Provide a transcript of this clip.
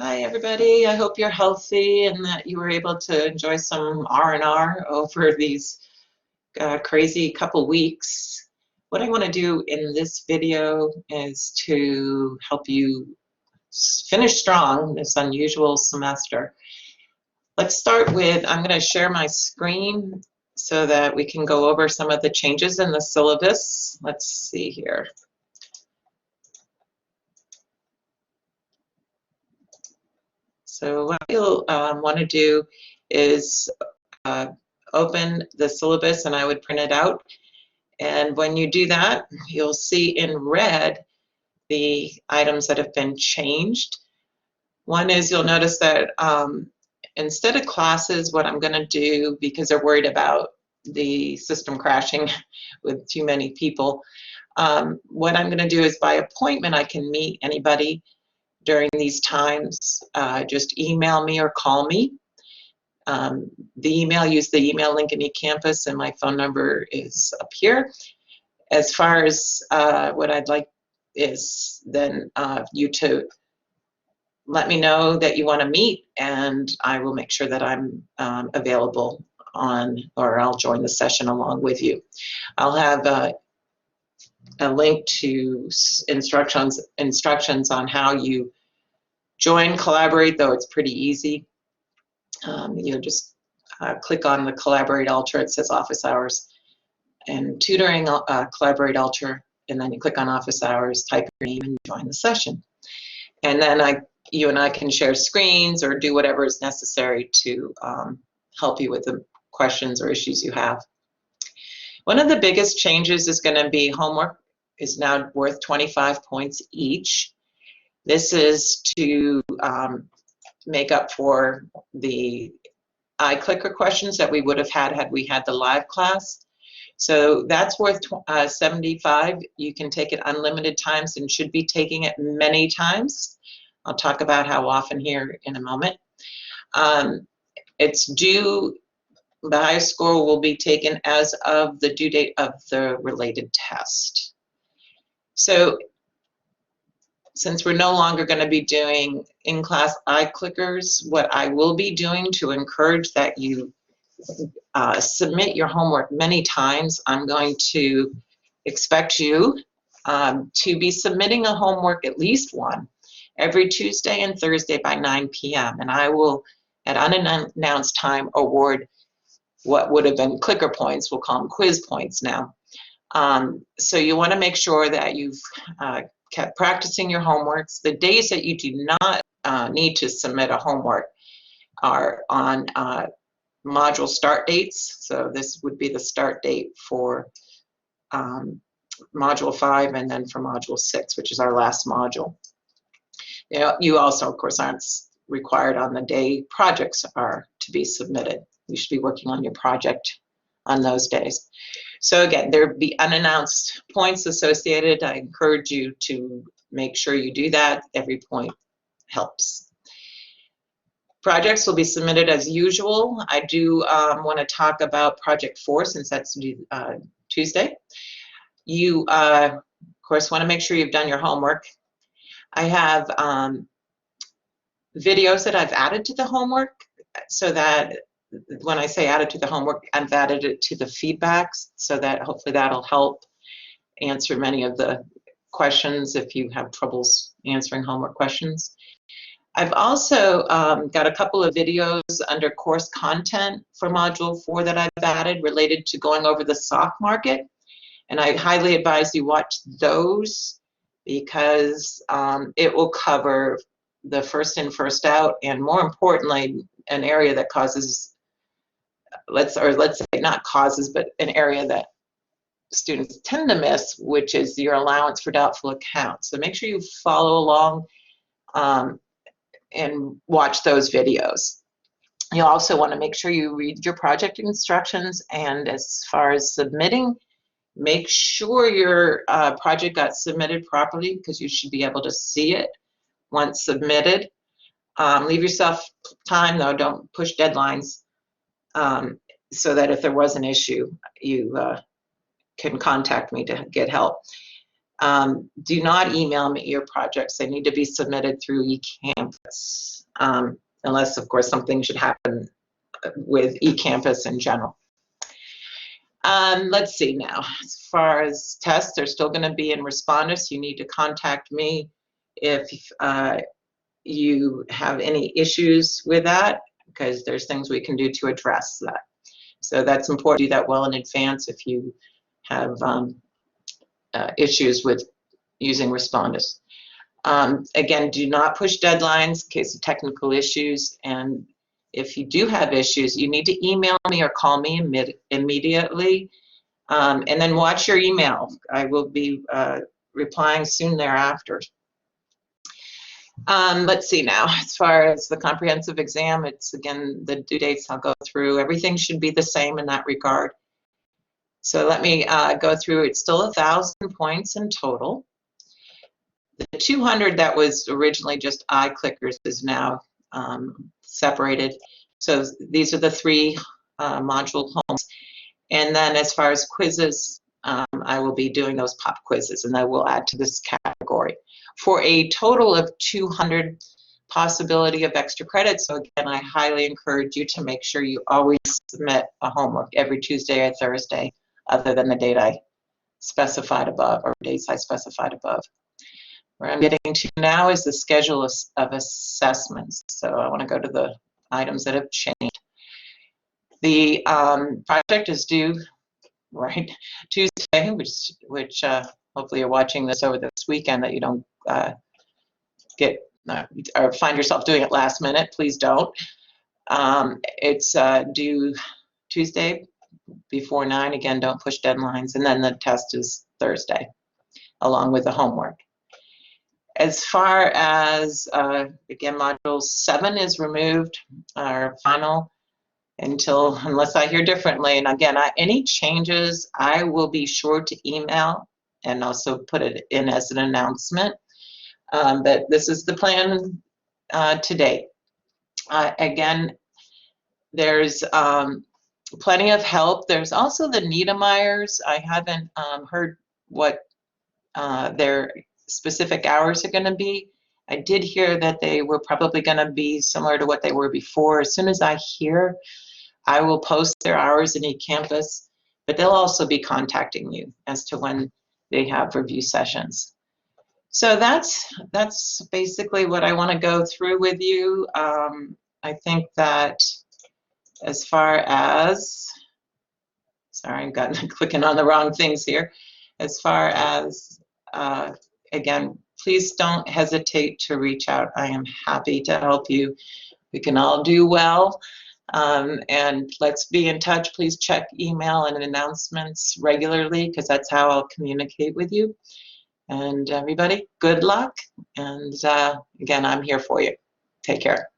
Hi everybody, I hope you're healthy and that you were able to enjoy some R&R over these crazy couple weeks. What I want to do in this video is to help you finish strong this unusual semester. Let's start with, I'm going to share my screen so that we can go over some of the changes in the syllabus. Let's see here. So what you'll want to do is open the syllabus, and I would print it out. And when you do that, you'll see in red the items that have been changed. One is you'll notice that instead of classes, what I'm going to do, because they're worried about the system crashing with too many people, what I'm going to do is by appointment, I can meet anybody during these times. Just email me or call me. Use the email link in eCampus, and my phone number is up here. As far as what I'd like is then you to let me know that you want to meet, and I will make sure that I'm available or I'll join the session along with you. I'll have a link to instructions on how you join Collaborate, though it's pretty easy. You'll just click on the Collaborate Ultra. It says Office Hours and Tutoring Collaborate Ultra, and then you click on Office Hours, type your name, and join the session. And then you and I can share screens or do whatever is necessary to help you with the questions or issues you have. One of the biggest changes is going to be homework is now worth 25 points each. This is to make up for the iClicker questions that we would have had we had the live class. So that's worth 75. You can take it unlimited times and should be taking it many times. I'll talk about how often here in a moment. It's due, the highest score will be taken as of the due date of the related test. So since we're no longer going to be doing in-class iClickers, what I will be doing to encourage that you submit your homework many times, I'm going to expect you to be submitting a homework, at least one, every Tuesday and Thursday by 9 p.m. And I will, at unannounced time, award what would have been clicker points. We'll call them quiz points now. So you want to make sure that you've kept practicing your homeworks. The days that you do not need to submit a homework are on module start dates. So this would be the start date for module 5 and then for module 6, which is our last module. You also, of course, aren't required on the day projects are to be submitted. You should be working on your project on those days. So again, there'll be unannounced points associated. I encourage you to make sure you do that. Every point helps. Projects will be submitted as usual. I do want to talk about Project 4 since that's Tuesday. You, of course, want to make sure you've done your homework. I have videos that I've added to the homework so that when I say added to the homework, I've added it to the feedbacks so that hopefully that'll help answer many of the questions if you have troubles answering homework questions. I've also got a couple of videos under course content for Module 4 that I've added related to going over the SOC market. And I highly advise you watch those because it will cover the first in, first out, and more importantly, an area that causes, let's say not causes, but an area that students tend to miss, which is your allowance for doubtful accounts. So make sure you follow along and watch those videos. You also want to make sure you read your project instructions, and as far as submitting, make sure your project got submitted properly because you should be able to see it once submitted. Leave yourself time though, don't push deadlines so that if there was an issue, you can contact me to get help. Do not email me your projects. They need to be submitted through eCampus, unless, of course, something should happen with eCampus in general. Let's see now. As far as tests, they're still going to be in Respondus. You need to contact me if you have any issues with that, because there's things we can do to address that. So that's important to do that well in advance if you have issues with using Respondus. Again, do not push deadlines in case of technical issues, and if you do have issues, you need to email me or call me immediately, and then watch your email. I will be replying soon thereafter. Let's see now, as far as the comprehensive exam, it's again the due dates I'll go through. Everything should be the same in that regard. So let me go through. It's still 1,000 points in total. The 200 that was originally just eye clickers is now separated. So these are the 3 module homes. And then as far as quizzes, I will be doing those pop quizzes, and I will add to this category for a total of 200 possibility of extra credit. So again, I highly encourage you to make sure you always submit a homework every Tuesday or Thursday, other than the date I specified above, or dates I specified above. Where I'm getting to now is the schedule of assessments. So I want to go to the items that have changed. The project is due right Tuesday, which hopefully you're watching this over this weekend, that you don't get or find yourself doing it last minute. Please don't. It's due Tuesday before 9. Again, don't push deadlines. And then the test is Thursday, along with the homework. As far as, again, module 7 is removed, our final, unless I hear differently. And again, any changes, I will be sure to email and also put it in as an announcement. But this is the plan to date. Again, there's plenty of help. There's also the Niedermeyers. I haven't heard what their specific hours are going to be. I did hear that they were probably going to be similar to what they were before. As soon as I hear, I will post their hours in eCampus, but they'll also be contacting you as to when they have review sessions. So that's basically what I want to go through with you. I think that as far as, sorry, I've gotten clicking on the wrong things here. As far as, again, please don't hesitate to reach out. I am happy to help you. We can all do well. And let's be in touch. Please check email and announcements regularly, because that's how I'll communicate with you. And everybody, good luck. And again, I'm here for you. Take care.